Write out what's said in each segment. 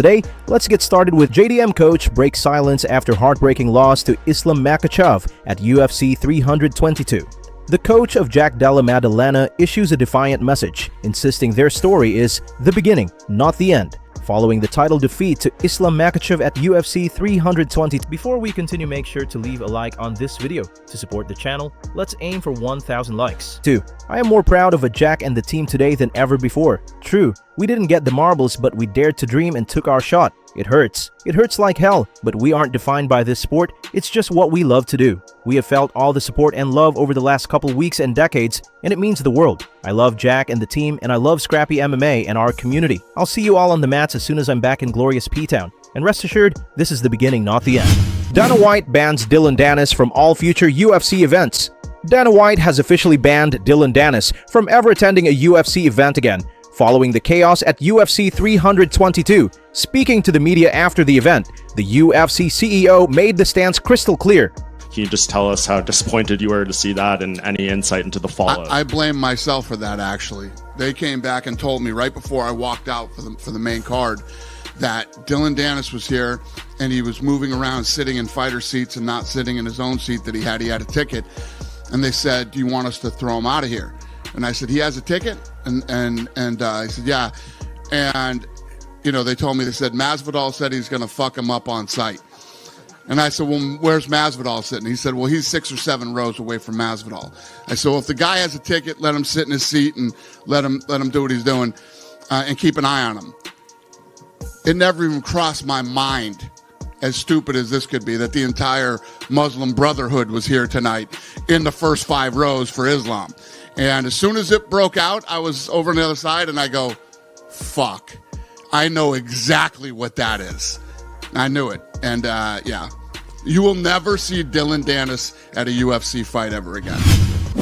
Today, let's get started with JDM coach breaks silence after heartbreaking loss to Islam Makhachev at UFC 322. The coach of Della Maddalena issues a defiant message, insisting their story is the beginning, not the end, following the title defeat to Islam Makhachev at UFC 320. Before we continue, make sure to leave a like on this video. To support the channel, let's aim for 1,000 likes. 2. I am more proud of Jack and the team today than ever before. True, we didn't get the marbles, but we dared to dream and took our shot. It hurts. It hurts like hell, but we aren't defined by this sport. It's just what we love to do. We have felt all the support and love over the last couple weeks and decades, and it means the world. I love Jack and the team, and I love Scrappy MMA and our community. I'll see you all on the mats as soon as I'm back in glorious P-Town. And rest assured, this is the beginning, not the end. Dana White bans Dillon Danis from all future UFC events. Dana White has officially banned Dillon Danis from ever attending a UFC event again, following the chaos at UFC 322. Speaking to the media after the event, the UFC CEO made the stance crystal clear. Can you just tell us how disappointed you were to see that and any insight into the fallout? I blame myself for that, actually. They came back and told me right before I walked out for the main card that Dillon Danis was here and he was moving around sitting in fighter seats and not sitting in his own seat that he had. He had a ticket. And they said, do you want us to throw him out of here? And I said, he has a ticket? And I said, yeah. And, you know, they told me, they said, Masvidal said he's going to fuck him up on site. And I said, well, where's Masvidal sitting? He said, well, he's 6 or 7 rows away from Masvidal. I said, well, if the guy has a ticket, let him sit in his seat and let him do what he's doing and keep an eye on him. It never even crossed my mind, as stupid as this could be, that the entire Muslim Brotherhood was here tonight in the first 5 rows for Islam. And as soon as it broke out, I was over on the other side and I go, fuck, I know exactly what that is. I knew it. And yeah, you will never see Dillon Danis at a UFC fight ever again.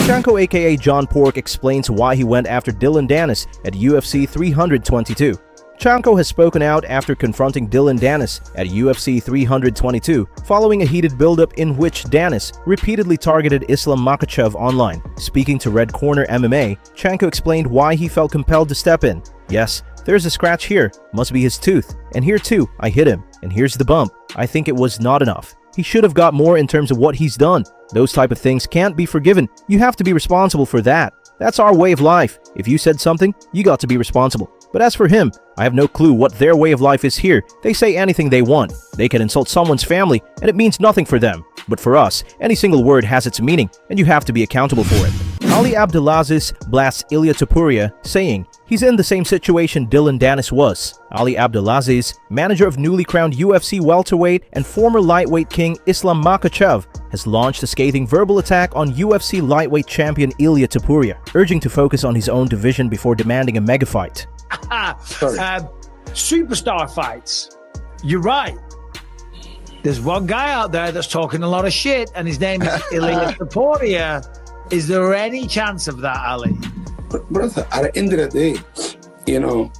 Chanco aka John Pork explains why he went after Dillon Danis at UFC 322. Chanco has spoken out after confronting Dillon Danis at UFC 322 following a heated buildup in which Danis repeatedly targeted Islam Makhachev online. Speaking to Red Corner MMA, Chanco explained why he felt compelled to step in. Yes, there's a scratch here, must be his tooth, and here too, I hit him, and here's the bump. I think it was not enough. He should have got more in terms of what he's done. Those type of things can't be forgiven. You have to be responsible for that. That's our way of life. If you said something, you got to be responsible. But as for him, I have no clue what their way of life is here. They say anything they want. They can insult someone's family, and it means nothing for them. But for us, any single word has its meaning, and you have to be accountable for it. Ali Abdelaziz BLASTS Ilia Topuria saying he's in the same situation Dillon Danis was. Ali Abdelaziz, manager of newly crowned UFC welterweight and former lightweight king Islam Makhachev, has launched a scathing verbal attack on UFC lightweight champion Ilia Topuria, urging to focus on his own division before demanding a mega fight. Superstar fights. You're right. There's one guy out there that's talking a lot of shit, and his name is Ilia Topuria. Is there any chance of that, Ali? But brother, at the end of the day, you know,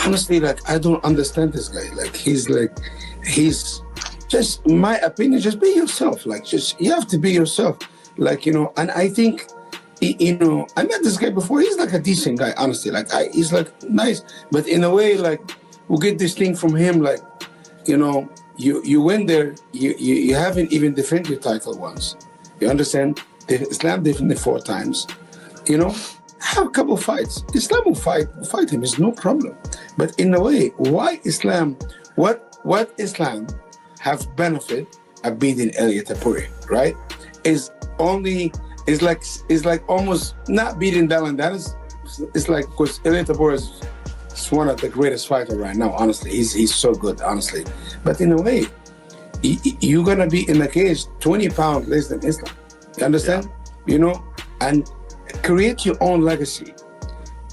honestly, like, I don't understand this guy. Like, he's just, in my opinion, just be yourself. Like, just, you have to be yourself. Like, you know, and I think, you know, I met this guy before. He's like a decent guy, honestly. Like, he's like nice, but in a way, like, we get this thing from him. Like, you know, you went there, you haven't even defended your title once. You understand? Islam defended 4 times. You know, have a couple fights. Islam will fight him. It's no problem. But in a way, why Islam? What Islam have benefit of beating Ilia Topuria? Right? Is like almost not beating Dillon Danis. It's like, because Ilia Topuria is one of the greatest fighters right now. Honestly, he's so good. Honestly, but in a way, you're gonna be in the cage 20 pounds less than Islam. You understand? Yeah. You know, and create your own legacy.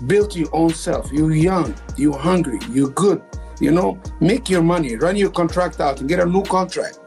Build your own self. You're young. You're hungry. You're good. You know, make your money. Run your contract out and get a new contract.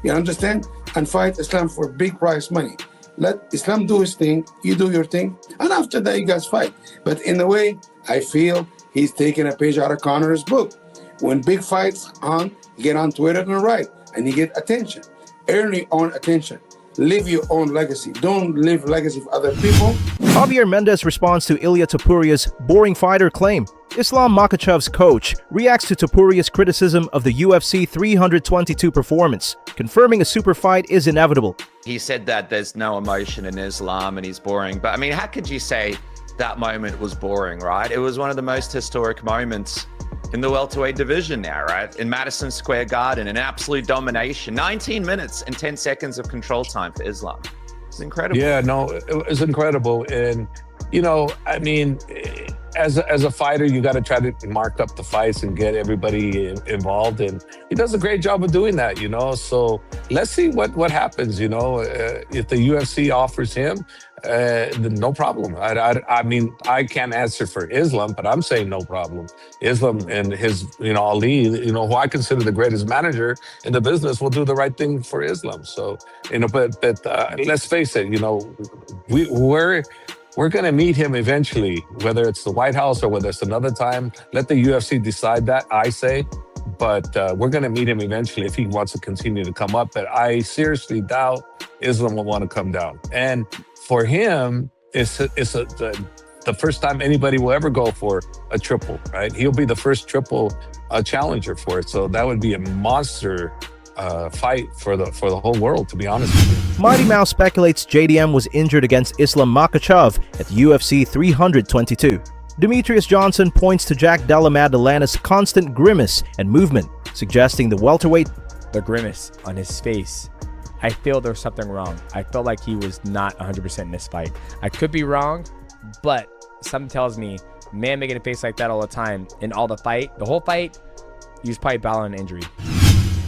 You understand? And fight Islam for big prize money. Let Islam do his thing, you do your thing, and after that you guys fight. But in a way, I feel he's taking a page out of Connor's book. When big fights on, you get on Twitter and write, and you get attention. Earn your own attention. Live your own legacy. Don't live legacy of other people. Javier Mendez responds to Ilia Topuria's boring fighter claim. Islam Makhachev's coach reacts to Topuria's criticism of the UFC 322 performance, confirming a super fight is inevitable. He said that there's no emotion in Islam and he's boring. But I mean, how could you say that moment was boring, right? It was one of the most historic moments in the welterweight division now, right? In Madison Square Garden, an absolute domination. 19 minutes and 10 seconds of control time for Islam. It's incredible. Yeah, no, it was incredible. And, you know, I mean, as a fighter, you got to try to mark up the fights and get everybody involved. And he does a great job of doing that, you know. So let's see what happens, you know. If the UFC offers him, then no problem. I mean, I can't answer for Islam, but I'm saying no problem. Islam and his, you know, Ali, you know, who I consider the greatest manager in the business, will do the right thing for Islam. So, you know, but let's face it, you know, we're going to meet him eventually, whether it's the White House or whether it's another time. Let the UFC decide that, I say. But we're going to meet him eventually if he wants to continue to come up. But I seriously doubt Islam will want to come down. And for him, it's the first time anybody will ever go for a triple, right? He'll be the first triple challenger for it. So that would be a monster fight for the whole world, to be honest with you. Mighty Mouse speculates JDM was injured against Islam Makhachev at UFC 322. Demetrious Johnson points to Jack Della Maddalena's constant grimace and movement, suggesting the welterweight. The grimace on his face, I feel there's something wrong. I felt like he was not 100% in this fight. I could be wrong, but something tells me, man making a face like that all the time in all the whole fight, he was probably battling an injury.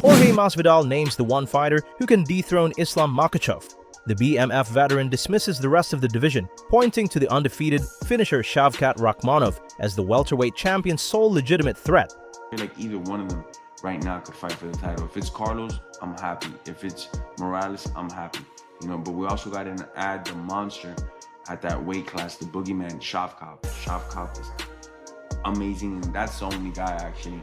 Jorge Masvidal names the one fighter who can dethrone Islam Makhachev. The BMF veteran dismisses the rest of the division, pointing to the undefeated finisher Shavkat Rakhmonov as the welterweight champion's sole legitimate threat. I feel like either one of them right now could fight for the title. If it's Carlos, I'm happy. If it's Morales, I'm happy. You know, but we also got to add the monster at that weight class, the boogeyman, Shavkat. Shavkat is amazing, and that's the only guy actually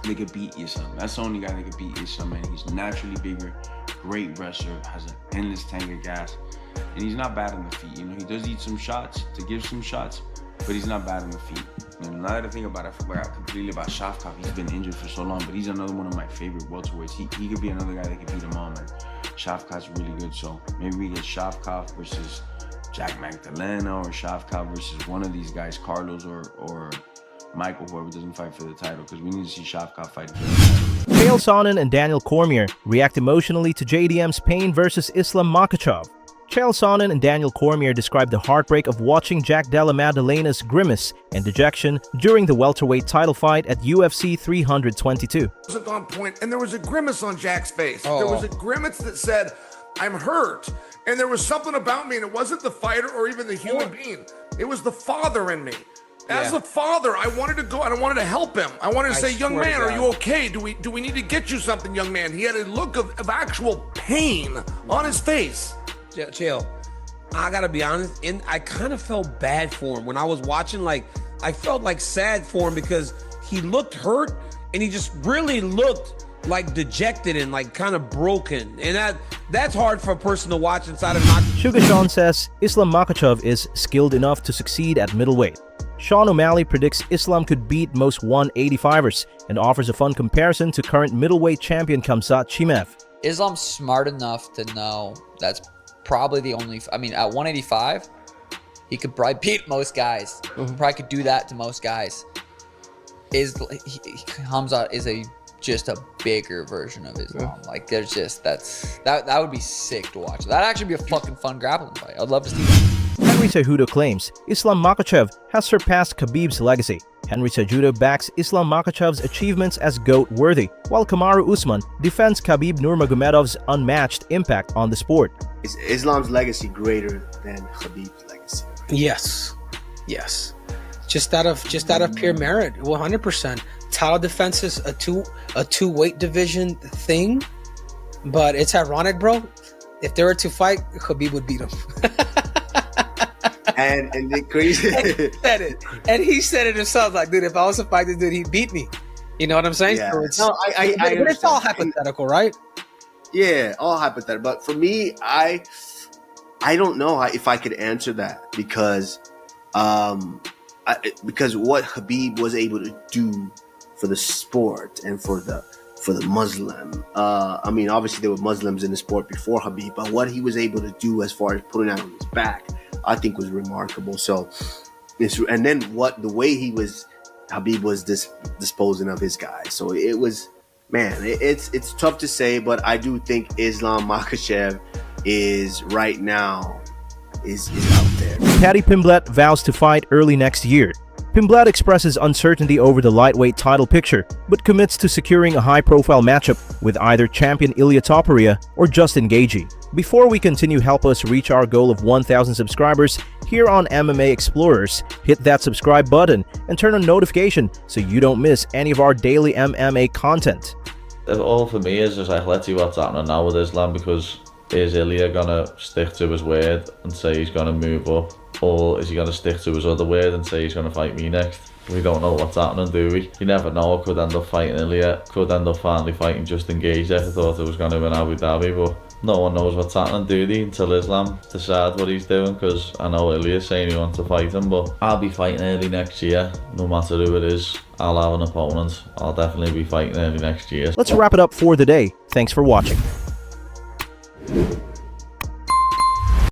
that could beat Islam. That's the only guy that could beat Islam, and he's naturally bigger, great wrestler, has an endless tank of gas, and he's not bad on the feet. You know, he does eat some shots to give some shots, but he's not bad on the feet. And now that I think about it, I forgot completely about Shavkat. He's been injured for so long, but he's another one of my favorite welterweights. He could be another guy that could beat him all, man. Shavkat's really good, so maybe we get Shavkat versus Jack Magdalena, or Shavkat versus one of these guys, Carlos or Michael, whoever doesn't fight for the title, because we need to see Shavkat fight for the title. Chael Sonnen and Daniel Cormier react emotionally to JDM's pain versus Islam Makhachev. Chael Sonnen and Daniel Cormier describe the heartbreak of watching Jack Della Maddalena's grimace and dejection during the welterweight title fight at UFC 322. Wasn't on point, and there was a grimace on Jack's face. There was a grimace that said, "I'm hurt," and there was something about me, and it wasn't the fighter or even the human being. It was the father in me. As a father, I wanted to go and I wanted to help him. I wanted to say, "Young man, are you okay? Do we need to get you something, young man?" He had a look of actual pain on his face. Chael, I gotta be honest, and I kind of felt bad for him when I was watching. Like, I felt like sad for him because he looked hurt and he just really looked like dejected and like kind of broken, and that's hard for a person to watch inside of an. Sugar Sean says Islam Makhachev is skilled enough to succeed at middleweight. Sean O'Malley predicts Islam could beat most 185ers and offers a fun comparison to current middleweight champion Khamzat Chimaev. Islam's smart enough to know that's probably the only, I mean, at 185, he could probably beat most guys. Probably could do that to most guys. Khamzat is just a bigger version of Islam. Like, there's just, that would be sick to watch. That'd actually be a fucking fun grappling fight. I'd love to see that. Henry Cejudo claims Islam Makhachev has surpassed Khabib's legacy. Henry Cejudo backs Islam Makhachev's achievements as GOAT-worthy, while Kamaru Usman defends Khabib Nurmagomedov's unmatched impact on the sport. Is Islam's legacy greater than Khabib's legacy? Yes. Just out of pure merit, 100%. Title defense is a two weight division thing, but it's ironic, bro. If they were to fight, Khabib would beat him. and the crazy he said it, and he said it himself. Like, dude, if I was to fight this dude, he'd beat me. You know what I'm saying? Yeah. So but it's all hypothetical, right? Yeah, all hypothetical. But for me, I don't know if I could answer that because because what Khabib was able to do for the sport and for the Muslim. I mean, obviously there were Muslims in the sport before Khabib, but what he was able to do as far as putting that on his back, I think was remarkable. So, and then the way Khabib was disposing of his guys. So it was, man, it's tough to say, but I do think Islam Makhachev is right now is out there. Paddy Pimblett vows to fight early next year. Pimblett expresses uncertainty over the lightweight title picture, but commits to securing a high-profile matchup with either champion Ilia Topuria or Justin Gaethje. Before we continue, help us reach our goal of 1,000 subscribers here on MMA Explorers. Hit that subscribe button and turn on notification so you don't miss any of our daily MMA content. All for me is just like, let's see what's happening now with Islam, because is Ilia gonna stick to his word and say he's gonna move up, or is he gonna stick to his other word and say he's gonna fight me next? We don't know what's happening, do we? You never know. I could end up fighting Ilia, could end up finally fighting Justin Gaethje. I thought it was gonna win Abu Dhabi, but no one knows what's happening, do they, until Islam decides what he's doing, because I know Ilia's saying he wants to fight him, but I'll be fighting early next year, no matter who it is. I'll have an opponent. I'll definitely be fighting early next year. Let's wrap it up for the day. Thanks for watching.